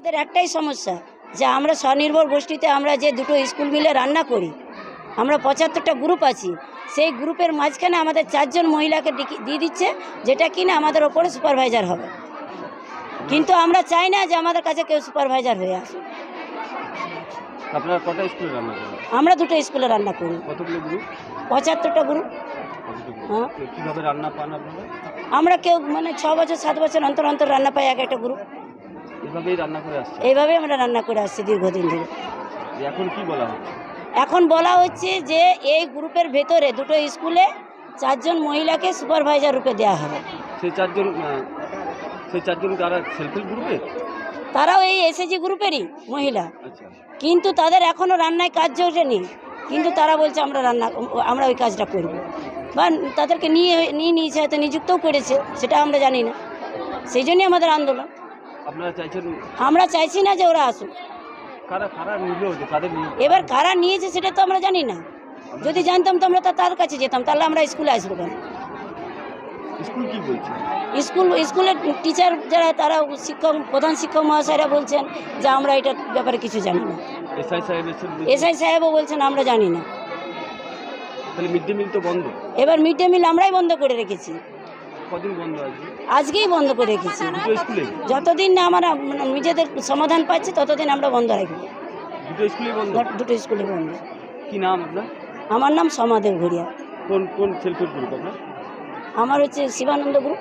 আমাদের একটাই সমস্যা যে আমরা স্বনির্ভর গোষ্ঠীতে আমরা যে দুটো স্কুল মিলে রান্না করি, আমরা ৭৫টা গ্রুপ আছি, সেই গ্রুপের মাঝখানে আমাদের 4 জন মহিলাকে দিয়ে দিচ্ছে, যেটা কিনা আমাদের ওপরে সুপারভাইজার হবে। কিন্তু আমরা চাই না যে আমাদের কাছে কেউ সুপারভাইজার হয়ে আসে। আপনারা কটা স্কুলে রান্না করেন? আমরা দুটো স্কুলে রান্না করি। কতগুলো গ্রুপ? ৭৫টা গ্রুপ। হ্যাঁ, কীভাবে রান্না পান আপনারা? আমরা কেউ মানে 6 বছর 7 বছর অন্তর অন্তর রান্না পাই এক একটা গ্রুপ। এভাবেই রান্না করে আসছে? এইভাবেই আমরা রান্না করে আসছি দীর্ঘদিন ধরে। এখন কি বলা হচ্ছে? এখন বলা হচ্ছে যে এই গ্রুপের ভেতরে দুটো স্কুলে 4 জন মহিলাকে সুপারভাইজার রূপে দেওয়া হবে। সেই চারজন তারা সেলফ হেল্প গ্রুপে? তারাও এই এসএসজি গ্রুপেরই মহিলা, আচ্ছা, কিন্তু তাদের এখনও রান্নায় কাজ জোটেনি, কিন্তু তারা বলছে আমরা ওই কাজটা করব, বা তাদেরকে নিয়েছে, হয়তো নিযুক্তও করেছে, সেটা আমরা জানি না। সেই জন্যই আমাদের আন্দোলন। আপনারা চাইছেন? আমরা চাইছি না যে ওরা আসুক। কারা নিল? তাদের এবার কারা নিয়েছে সেটা তো আমরা জানি না। যদি জানতাম তো আমরা তার কাছে যেতাম, তাহলে আমরা স্কুলে আসবো কেন? স্কুল কি বলছে? স্কুলের টিচার যারা, তারা প্রধান শিক্ষক মহাশয়রা বলছেন যে আমরা এটার ব্যাপারে কিছু জানি না। এসআই সাহেবও বলছেন আমরা জানি না। তাহলে মিড ডে মিল তো বন্ধ। এবার মিড ডে মিল আমরাই বন্ধ করে রেখেছি। কদিন বন্ধ আছে? আজকেই বন্ধ করে রেখেছি। দুটো স্কুলে? যতদিন না আমরা নিজেদের সমাধান পাচ্ছি ততদিন আমরা বন্ধ রাখবো। দুটো স্কুলে বন্ধ? দুটো স্কুলে বন্ধ। কি নাম আপনার? আমার নাম সমাদেব ঘড়িয়া। কোন সেলফ হেল্প গ্রুপ আপনার? আমার হচ্ছে শিবানন্দ গ্রুপ।